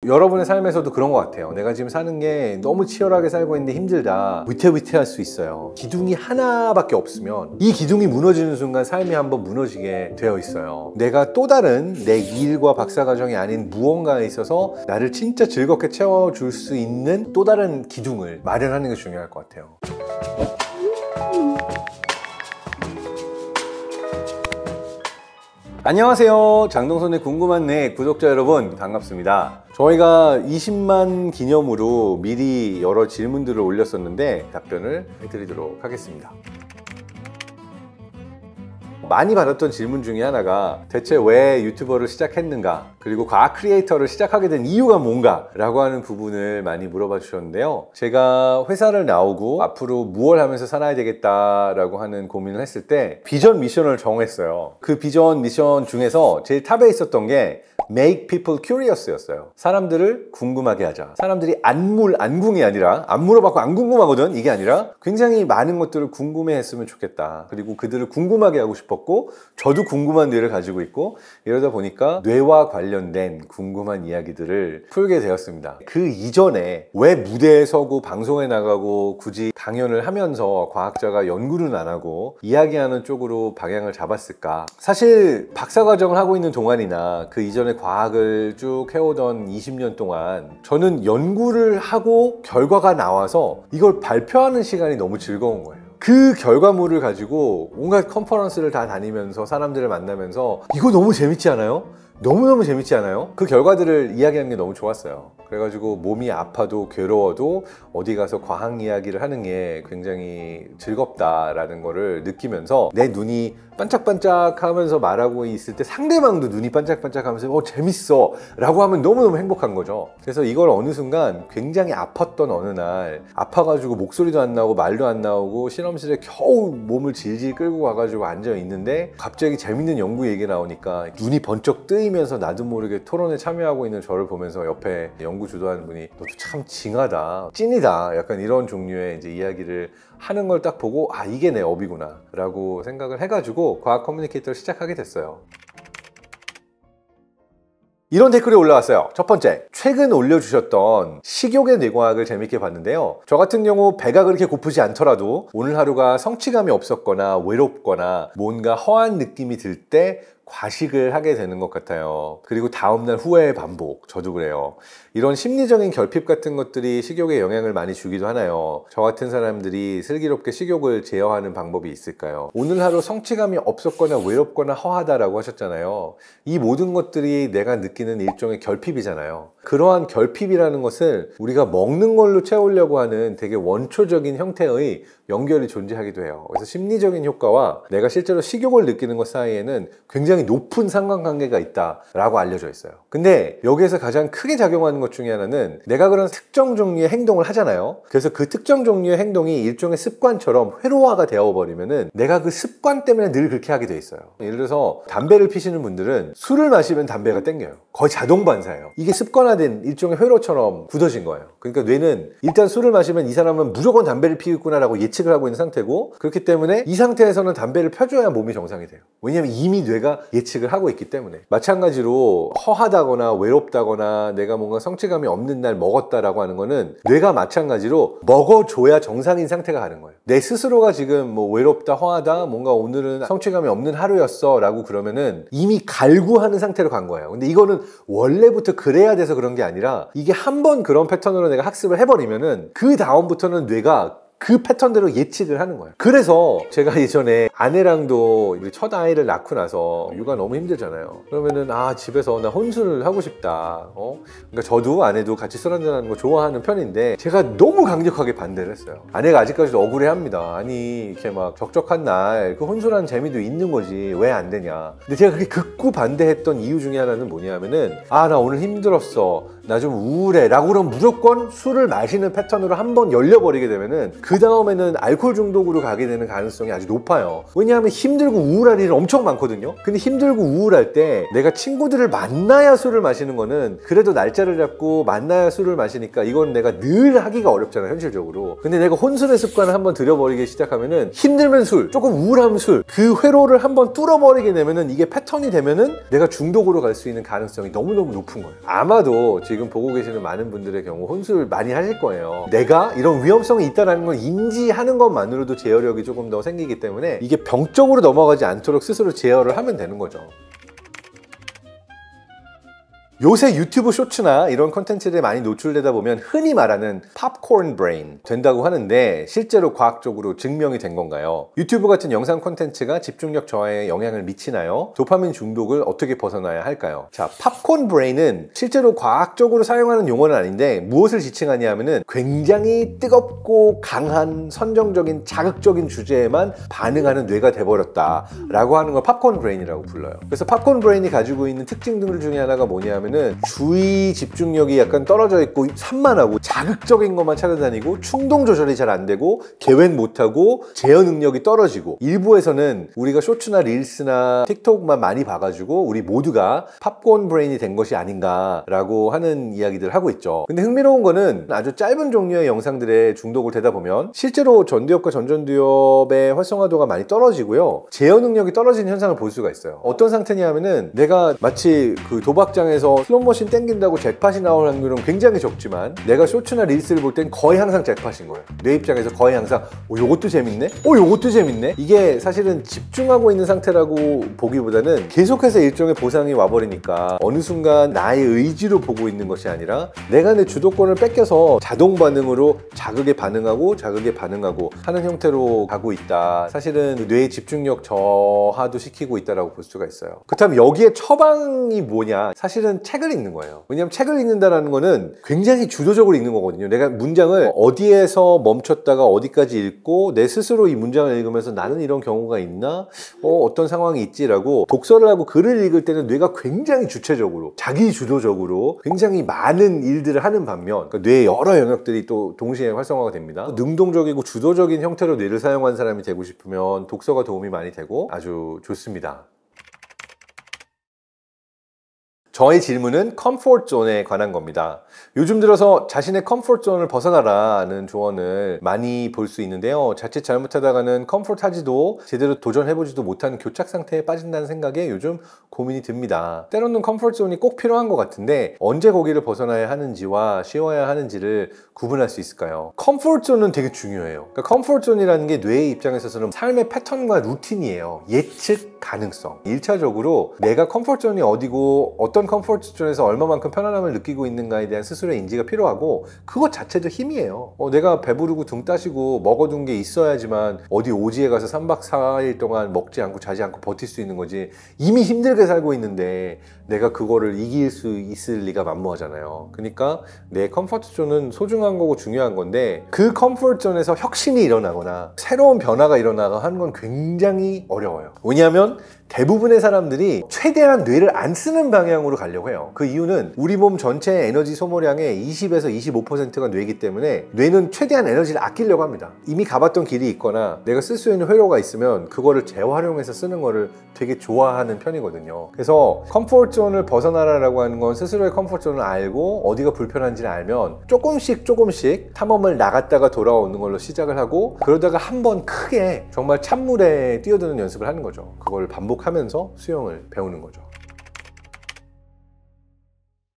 여러분의 삶에서도 그런 것 같아요. 내가 지금 사는 게 너무 치열하게 살고 있는데 힘들다, 위태위태할 수 있어요. 기둥이 하나밖에 없으면 이 기둥이 무너지는 순간 삶이 한번 무너지게 되어 있어요. 내가 또 다른 내 일과 박사과정이 아닌 무언가에 있어서 나를 진짜 즐겁게 채워줄 수 있는 또 다른 기둥을 마련하는 게 중요할 것 같아요. 안녕하세요. 장동선의 궁금한 내 구독자 여러분, 반갑습니다. 저희가 20만 기념으로 미리 여러 질문들을 올렸었는데 답변을 해드리도록 하겠습니다. 많이 받았던 질문 중에 하나가 대체 왜 유튜버를 시작했는가, 그리고 과학 크리에이터를 시작하게 된 이유가 뭔가 라고 하는 부분을 많이 물어봐 주셨는데요. 제가 회사를 나오고 앞으로 무엇을 하면서 살아야 되겠다라고 하는 고민을 했을 때 비전 미션을 정했어요. 그 비전 미션 중에서 제일 탑에 있었던 게 Make people curious 였어요. 사람들을 궁금하게 하자. 사람들이 안궁이 아니라, 안 물어봤고 안 궁금하거든, 이게 아니라 굉장히 많은 것들을 궁금해 했으면 좋겠다. 그리고 그들을 궁금하게 하고 싶었고, 저도 궁금한 뇌를 가지고 있고, 이러다 보니까 뇌와 관련된 궁금한 이야기들을 풀게 되었습니다. 그 이전에 왜 무대에 서고 방송에 나가고 굳이 강연을 하면서 과학자가 연구는 안 하고 이야기하는 쪽으로 방향을 잡았을까? 사실 박사과정을 하고 있는 동안이나 그 이전에 과학을 쭉 해오던 20년 동안 저는 연구를 하고 결과가 나와서 이걸 발표하는 시간이 너무 즐거운 거예요. 그 결과물을 가지고 온갖 컨퍼런스를 다 다니면서 사람들을 만나면서 이거 너무 재밌지 않아요? 너무너무 재밌지 않아요? 그 결과들을 이야기하는 게 너무 좋았어요. 그래가지고 몸이 아파도 괴로워도 어디 가서 과학 이야기를 하는 게 굉장히 즐겁다라는 거를 느끼면서 내 눈이 반짝반짝 하면서 말하고 있을 때 상대방도 눈이 반짝반짝 하면서 재밌어 라고 하면 너무너무 행복한 거죠. 그래서 이걸 어느 순간 굉장히 아팠던 어느 날, 아파가지고 목소리도 안 나오고 말도 안 나오고 실험실에 겨우 몸을 질질 끌고 가가지고 앉아 있는데 갑자기 재밌는 연구 얘기 나오니까 눈이 번쩍 뜨이면서 나도 모르게 토론에 참여하고 있는 저를 보면서 옆에 연구 주도하는 분이 너도 참 징하다, 찐이다, 약간 이런 종류의 이제 이야기를 하는 걸 딱 보고 아, 이게 내 업이구나 라고 생각을 해가지고 과학 커뮤니케이터를 시작하게 됐어요. 이런 댓글이 올라왔어요. 첫 번째, 최근 올려주셨던 식욕의 뇌과학을 재밌게 봤는데요. 저 같은 경우 배가 그렇게 고프지 않더라도 오늘 하루가 성취감이 없었거나 외롭거나 뭔가 허한 느낌이 들 때 과식을 하게 되는 것 같아요. 그리고 다음날 후회의 반복. 저도 그래요. 이런 심리적인 결핍 같은 것들이 식욕에 영향을 많이 주기도 하나요? 저 같은 사람들이 슬기롭게 식욕을 제어하는 방법이 있을까요? 오늘 하루 성취감이 없었거나 외롭거나 허하다라고 하셨잖아요. 이 모든 것들이 내가 느끼는 일종의 결핍이잖아요. 그러한 결핍이라는 것을 우리가 먹는 걸로 채우려고 하는 되게 원초적인 형태의 연결이 존재하기도 해요. 그래서 심리적인 효과와 내가 실제로 식욕을 느끼는 것 사이에는 굉장히 높은 상관관계가 있다라고 알려져 있어요. 근데 여기에서 가장 크게 작용하는 것 중에 하나는 내가 그런 특정 종류의 행동을 하잖아요. 그래서 그 특정 종류의 행동이 일종의 습관처럼 회로화가 되어버리면은 내가 그 습관 때문에 늘 그렇게 하게 돼 있어요. 예를 들어서 담배를 피시는 분들은 술을 마시면 담배가 땡겨요. 거의 자동 반사예요. 이게 습관화된 일종의 회로처럼 굳어진 거예요. 그러니까 뇌는 일단 술을 마시면 이 사람은 무조건 담배를 피우구나라고 예측을 하고 있는 상태고, 그렇기 때문에 이 상태에서는 담배를 펴줘야 몸이 정상이 돼요. 왜냐면 이미 뇌가 예측을 하고 있기 때문에. 마찬가지로 허하다거나 외롭다거나 내가 뭔가 성취감이 없는 날 먹었다라고 하는 거는 뇌가 마찬가지로 먹어줘야 정상인 상태가 가는 거예요. 내 스스로가 지금 뭐 외롭다, 허하다, 뭔가 오늘은 성취감이 없는 하루였어 라고 그러면은 이미 갈구하는 상태로 간 거예요. 근데 이거는 원래부터 그래야 돼서 그런 게 아니라 이게 한번 그런 패턴으로 내가 학습을 해버리면은 그 다음부터는 뇌가 그 패턴대로 예측을 하는 거예요. 그래서 제가 예전에 아내랑도 우리 첫 아이를 낳고 나서 육아 너무 힘들잖아요. 그러면은 집에서 나 혼술을 하고 싶다. 그러니까 저도 아내도 같이 술 한잔하는 거 좋아하는 편인데 제가 너무 강력하게 반대를 했어요. 아내가 아직까지도 억울해합니다. 아니 이렇게 막 적적한 날 그 혼술하는 재미도 있는 거지 왜 안 되냐. 근데 제가 그렇게 극구 반대했던 이유 중에 하나는 뭐냐면은 나 오늘 힘들었어, 나 좀 우울해 라고 그러면 무조건 술을 마시는 패턴으로 한번 열려버리게 되면은 그 다음에는 알코올 중독으로 가게 되는 가능성이 아주 높아요. 왜냐하면 힘들고 우울할 일은 엄청 많거든요. 근데 힘들고 우울할 때 내가 친구들을 만나야 술을 마시는 거는 그래도 날짜를 잡고 만나야 술을 마시니까 이건 내가 늘 하기가 어렵잖아요, 현실적으로. 근데 내가 혼술의 습관을 한번 들여버리기 시작하면은 힘들면 술, 조금 우울하면 술, 그 회로를 한번 뚫어버리게 되면은 이게 패턴이 되면은 내가 중독으로 갈 수 있는 가능성이 너무너무 높은 거예요. 아마도 지금 보고 계시는 많은 분들의 경우 혼술 많이 하실 거예요. 내가 이런 위험성이 있다는 걸 인지하는 것만으로도 제어력이 조금 더 생기기 때문에 이게 병적으로 넘어가지 않도록 스스로 제어를 하면 되는 거죠. 요새 유튜브 쇼츠나 이런 컨텐츠들에 많이 노출되다 보면 흔히 말하는 팝콘 브레인 된다고 하는데 실제로 과학적으로 증명이 된 건가요? 유튜브 같은 영상 컨텐츠가 집중력 저하에 영향을 미치나요? 도파민 중독을 어떻게 벗어나야 할까요? 자, 팝콘 브레인은 실제로 과학적으로 사용하는 용어는 아닌데 무엇을 지칭하냐 하면은 굉장히 뜨겁고 강한 선정적인 자극적인 주제에만 반응하는 뇌가 돼버렸다 라고 하는 걸 팝콘 브레인이라고 불러요. 그래서 팝콘 브레인이 가지고 있는 특징들 중에 하나가 뭐냐면 주의 집중력이 약간 떨어져 있고 산만하고 자극적인 것만 찾아다니고 충동 조절이 잘 안 되고 계획 못하고 제어 능력이 떨어지고 일부에서는 우리가 쇼츠나 릴스나 틱톡만 많이 봐가지고 우리 모두가 팝콘 브레인이 된 것이 아닌가라고 하는 이야기들을 하고 있죠. 근데 흥미로운 거는 아주 짧은 종류의 영상들에 중독을 되다 보면 실제로 전두엽과 전전두엽의 활성화도가 많이 떨어지고요. 제어 능력이 떨어지는 현상을 볼 수가 있어요. 어떤 상태냐면은 내가 마치 그 도박장에서 슬롯머신 땡긴다고 잭팟이 나올 확률은 굉장히 적지만 내가 쇼츠나 릴스를 볼 땐 거의 항상 잭팟인 거예요. 내 입장에서 거의 항상 요것도 재밌네? 요것도 재밌네? 이게 사실은 집중하고 있는 상태라고 보기보다는 계속해서 일종의 보상이 와버리니까 어느 순간 나의 의지로 보고 있는 것이 아니라 내가 내 주도권을 뺏겨서 자동 반응으로 자극에 반응하고 하는 형태로 가고 있다. 사실은 뇌의 집중력 저하도 시키고 있다고 볼 수가 있어요. 그렇다면 여기에 처방이 뭐냐? 사실은 책을 읽는 거예요. 왜냐하면 책을 읽는다는 거는 굉장히 주도적으로 읽는 거거든요. 내가 문장을 어디에서 멈췄다가 어디까지 읽고 내 스스로 이 문장을 읽으면서 나는 이런 경우가 있나? 어떤 상황이 있지라고 독서를 하고 글을 읽을 때는 뇌가 굉장히 주체적으로 자기 주도적으로 굉장히 많은 일들을 하는 반면 그러니까 뇌의 여러 영역들이 또 동시에 활성화가 됩니다. 능동적이고 주도적인 형태로 뇌를 사용한 사람이 되고 싶으면 독서가 도움이 많이 되고 아주 좋습니다. 저의 질문은 컴포트 존에 관한 겁니다. 요즘 들어서 자신의 컴포트 존을 벗어나라는 조언을 많이 볼 수 있는데요. 자칫 잘못하다가는 컴포트 하지도 제대로 도전해보지도 못하는 교착 상태에 빠진다는 생각에 요즘 고민이 듭니다. 때로는 컴포트 존이 꼭 필요한 것 같은데 언제 거기를 벗어나야 하는지와 쉬어야 하는지를 구분할 수 있을까요? 컴포트 존은 되게 중요해요. 그러니까 컴포트 존이라는 게 뇌의 입장에서는 삶의 패턴과 루틴이에요. 예측 가능성. 1차적으로 내가 컴포트 존이 어디고 어떤 컴포트 존에서 얼마만큼 편안함을 느끼고 있는가에 대한 스스로의 인지가 필요하고 그것 자체도 힘이에요. 내가 배부르고 등 따시고 먹어둔 게 있어야지만 어디 오지에 가서 3박 4일 동안 먹지 않고 자지 않고 버틸 수 있는 거지 이미 힘들게 살고 있는데 내가 그거를 이길 수 있을 리가 만무하잖아요. 그러니까 내 컴포트 존은 소중한 거고 중요한 건데 그 컴포트 존에서 혁신이 일어나거나 새로운 변화가 일어나거나 하는 건 굉장히 어려워요. 왜냐하면 대부분의 사람들이 최대한 뇌를 안 쓰는 방향으로 가려고 해요. 그 이유는 우리 몸 전체의 에너지 소모량의 20에서 25%가 뇌이기 때문에 뇌는 최대한 에너지를 아끼려고 합니다. 이미 가봤던 길이 있거나 내가 쓸 수 있는 회로가 있으면 그거를 재활용해서 쓰는 거를 되게 좋아하는 편이거든요. 그래서 컴포트 존을 벗어나라라고 하는 건 스스로의 컴포트 존을 알고 어디가 불편한지를 알면 조금씩 탐험을 나갔다가 돌아오는 걸로 시작을 하고 그러다가 한번 크게 정말 찬물에 뛰어드는 연습을 하는 거죠. 그걸 반복하면서 수영을 배우는 거죠.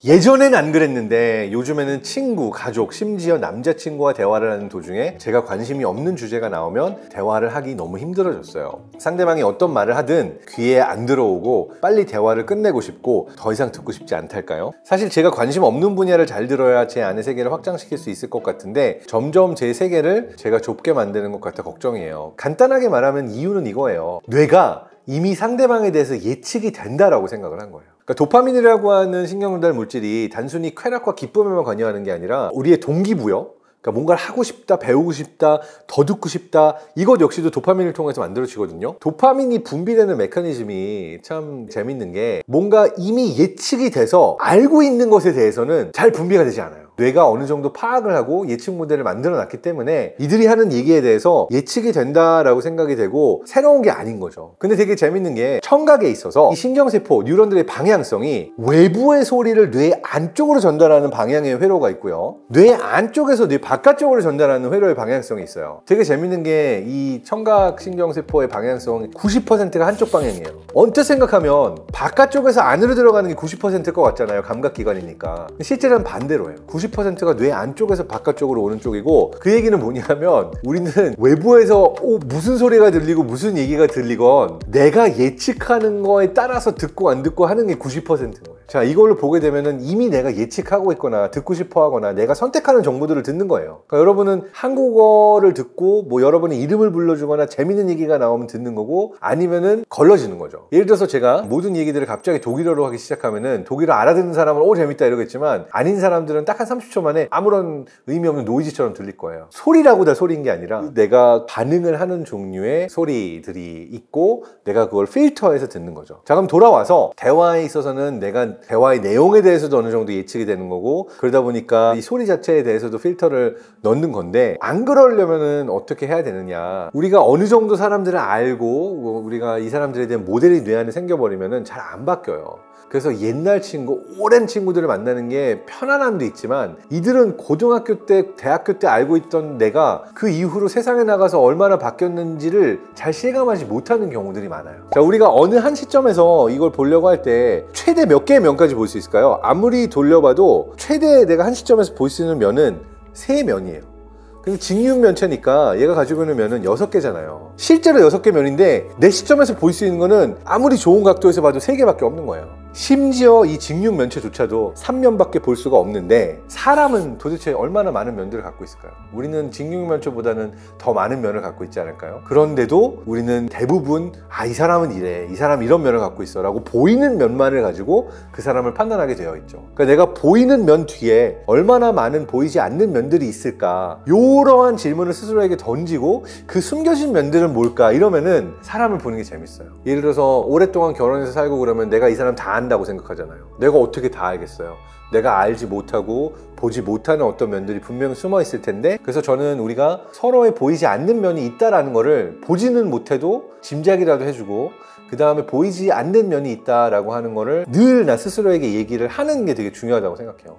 예전엔 안 그랬는데 요즘에는 친구, 가족, 심지어 남자친구와 대화를 하는 도중에 제가 관심이 없는 주제가 나오면 대화를 하기 너무 힘들어졌어요. 상대방이 어떤 말을 하든 귀에 안 들어오고 빨리 대화를 끝내고 싶고 더 이상 듣고 싶지 않달까요? 사실 제가 관심 없는 분야를 잘 들어야 제 안의 세계를 확장시킬 수 있을 것 같은데 점점 제 세계를 제가 좁게 만드는 것 같아 걱정이에요. 간단하게 말하면 이유는 이거예요. 뇌가 이미 상대방에 대해서 예측이 된다라고 생각을 한 거예요. 그러니까 도파민이라고 하는 신경전달 물질이 단순히 쾌락과 기쁨에만 관여하는 게 아니라 우리의 동기부여, 그러니까 뭔가를 하고 싶다, 배우고 싶다, 더 듣고 싶다, 이것 역시도 도파민을 통해서 만들어지거든요. 도파민이 분비되는 메커니즘이 참 재밌는 게 뭔가 이미 예측이 돼서 알고 있는 것에 대해서는 잘 분비가 되지 않아요. 뇌가 어느 정도 파악을 하고 예측 모델을 만들어 놨기 때문에 이들이 하는 얘기에 대해서 예측이 된다라고 생각이 되고 새로운 게 아닌 거죠. 근데 되게 재밌는 게 청각에 있어서 이 신경세포, 뉴런들의 방향성이 외부의 소리를 뇌 안쪽으로 전달하는 방향의 회로가 있고요, 뇌 안쪽에서 뇌 바깥쪽으로 전달하는 회로의 방향성이 있어요. 되게 재밌는 게 이 청각 신경세포의 방향성이 90%가 한쪽 방향이에요. 언뜻 생각하면 바깥쪽에서 안으로 들어가는 게 90%일 것 같잖아요. 감각기관이니까. 실제로는 반대로예요. 90%가 뇌 안쪽에서 바깥쪽으로 오는 쪽이고, 그 얘기는 뭐냐면 우리는 외부에서 무슨 소리가 들리고 무슨 얘기가 들리건 내가 예측하는 거에 따라서 듣고 안 듣고 하는 게 90%인 거예요. 자, 이걸로 보게 되면은 이미 내가 예측하고 있거나 듣고 싶어 하거나 내가 선택하는 정보들을 듣는 거예요. 그러니까 여러분은 한국어를 듣고 뭐 여러분의 이름을 불러주거나 재밌는 얘기가 나오면 듣는 거고, 아니면은 걸러지는 거죠. 예를 들어서 제가 모든 얘기들을 갑자기 독일어로 하기 시작하면은 독일어 알아듣는 사람은 재밌다 이러겠지만, 아닌 사람들은 딱 한 30초 만에 아무런 의미 없는 노이즈처럼 들릴 거예요. 소리라고 다 소리인 게 아니라 내가 반응을 하는 종류의 소리들이 있고 내가 그걸 필터해서 듣는 거죠. 자, 그럼 돌아와서 대화에 있어서는 내가 대화의 내용에 대해서도 어느 정도 예측이 되는 거고, 그러다 보니까 이 소리 자체에 대해서도 필터를 넣는 건데, 안 그러려면은 어떻게 해야 되느냐. 우리가 어느 정도 사람들을 알고 우리가 이 사람들에 대한 모델이 뇌 안에 생겨버리면은 잘 안 바뀌어요. 그래서 옛날 친구, 오랜 친구들을 만나는 게 편안함도 있지만, 이들은 고등학교 때, 대학교 때 알고 있던 내가 그 이후로 세상에 나가서 얼마나 바뀌었는지를 잘 실감하지 못하는 경우들이 많아요. 자, 우리가 어느 한 시점에서 이걸 보려고 할 때 최대 몇 개의 면까지 볼 수 있을까요? 아무리 돌려봐도 최대 내가 한 시점에서 볼 수 있는 면은 3면이에요. 근데 직육면체니까 얘가 가지고 있는 면은 6개잖아요. 실제로 6개 면인데 내 시점에서 볼 수 있는 거는 아무리 좋은 각도에서 봐도 3개밖에 없는 거예요. 심지어 이 직육면체조차도 3면밖에 볼 수가 없는데, 사람은 도대체 얼마나 많은 면들을 갖고 있을까요? 우리는 직육면체보다는 더 많은 면을 갖고 있지 않을까요? 그런데도 우리는 대부분 이 사람은 이래, 이 사람 이런 면을 갖고 있어 라고 보이는 면만을 가지고 그 사람을 판단하게 되어 있죠. 그러니까 내가 보이는 면 뒤에 얼마나 많은 보이지 않는 면들이 있을까, 이러한 질문을 스스로에게 던지고 그 숨겨진 면들은 뭘까, 이러면은 사람을 보는 게 재밌어요. 예를 들어서 오랫동안 결혼해서 살고 그러면 내가 이 사람 다 안다고 생각하잖아요. 내가 어떻게 다 알겠어요? 내가 알지 못하고 보지 못하는 어떤 면들이 분명히 숨어 있을 텐데, 그래서 저는 우리가 서로의 보이지 않는 면이 있다라는 거를 보지는 못해도 짐작이라도 해주고, 그 다음에 보이지 않는 면이 있다라고 하는 거를 늘 나 스스로에게 얘기를 하는 게 되게 중요하다고 생각해요.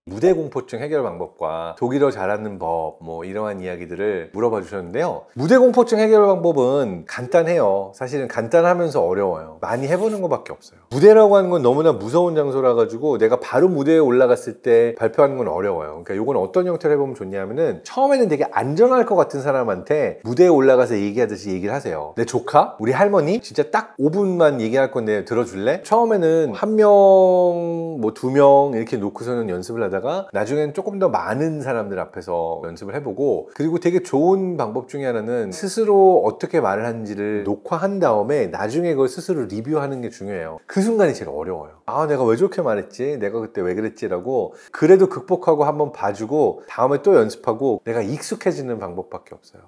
무대공포증 해결 방법과 독일어 잘하는 법, 뭐 이러한 이야기들을 물어봐 주셨는데요. 무대공포증 해결 방법은 간단해요. 사실은 간단하면서 어려워요. 많이 해보는 것밖에 없어요. 무대라고 하는 건 너무나 무서운 장소라 가지고 내가 바로 무대에 올라갔을 때 발표하는 건 어려워요. 그러니까 이건 어떤 형태로 해보면 좋냐면은, 처음에는 되게 안전할 것 같은 사람한테 무대에 올라가서 얘기하듯이 얘기를 하세요. 내 조카, 우리 할머니, 진짜 딱 5분만 얘기할 건데 들어줄래? 처음에는 1명, 뭐 2명 이렇게 놓고서는 연습을 하다가 나중엔 조금 더 많은 사람들 앞에서 연습을 해보고, 그리고 되게 좋은 방법 중에 하나는 스스로 어떻게 말을 하는지를 녹화한 다음에 나중에 그걸 스스로 리뷰하는 게 중요해요. 그 순간이 제일 어려워요. 내가 왜 저렇게 말했지? 내가 그때 왜 그랬지? 라고 그래도 극복하고 한번 봐주고 다음에 또 연습하고 내가 익숙해지는 방법밖에 없어요.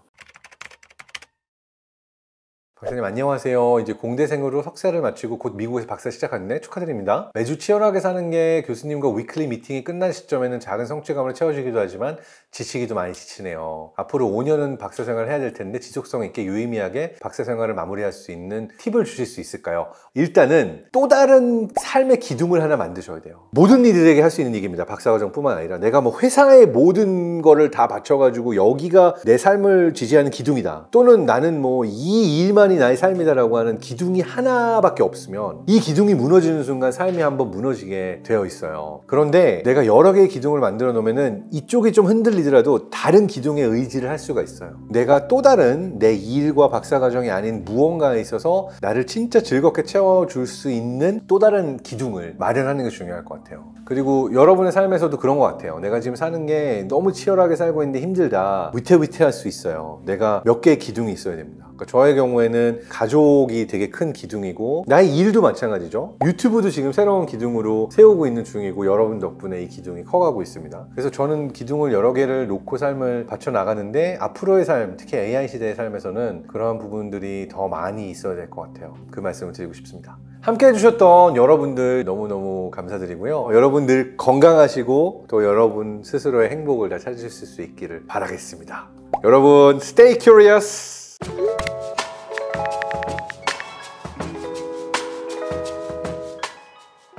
박사님 안녕하세요. 이제 공대생으로 석사를 마치고 곧 미국에서 박사 시작하는데 축하드립니다. 매주 치열하게 사는 게 교수님과 위클리 미팅이 끝난 시점에는 작은 성취감으로 채워지기도 하지만 지치기도 많이 지치네요. 앞으로 5년은 박사 생활을 해야 될 텐데 지속성 있게 유의미하게 박사 생활을 마무리할 수 있는 팁을 주실 수 있을까요? 일단은 또 다른 삶의 기둥을 하나 만드셔야 돼요. 모든 이들에게 할 수 있는 얘기입니다. 박사과정뿐만 아니라 내가 뭐 회사의 모든 거를 다 바쳐가지고 여기가 내 삶을 지지하는 기둥이다, 또는 나는 뭐 이 일만이 나의 삶이다라고 하는 기둥이 하나밖에 없으면 이 기둥이 무너지는 순간 삶이 한번 무너지게 되어 있어요. 그런데 내가 여러 개의 기둥을 만들어 놓으면은 이쪽이 좀 흔들리더라도 다른 기둥에 의지를 할 수가 있어요. 내가 또 다른 내 일과 박사과정이 아닌 무언가에 있어서 나를 진짜 즐겁게 채워줄 수 있는 또 다른 기둥을 마련하는 게 중요할 것 같아요. 그리고 여러분의 삶에서도 그런 것 같아요. 내가 지금 사는 게 너무 치열하게 살고 있는데 힘들다, 위태위태할 수 있어요. 내가 몇 개의 기둥이 있어야 됩니다. 그러니까 저의 경우에는 보면은 가족이 되게 큰 기둥이고 나의 일도 마찬가지죠. 유튜브도 지금 새로운 기둥으로 세우고 있는 중이고 여러분 덕분에 이 기둥이 커가고 있습니다. 그래서 저는 기둥을 여러 개를 놓고 삶을 바쳐 나가는데 앞으로의 삶, 특히 AI 시대의 삶에서는 그러한 부분들이 더 많이 있어야 될 것 같아요. 그 말씀을 드리고 싶습니다. 함께 해주셨던 여러분들 너무너무 감사드리고요. 여러분들 건강하시고 또 여러분 스스로의 행복을 다 찾으실 수 있기를 바라겠습니다. 여러분, stay curious!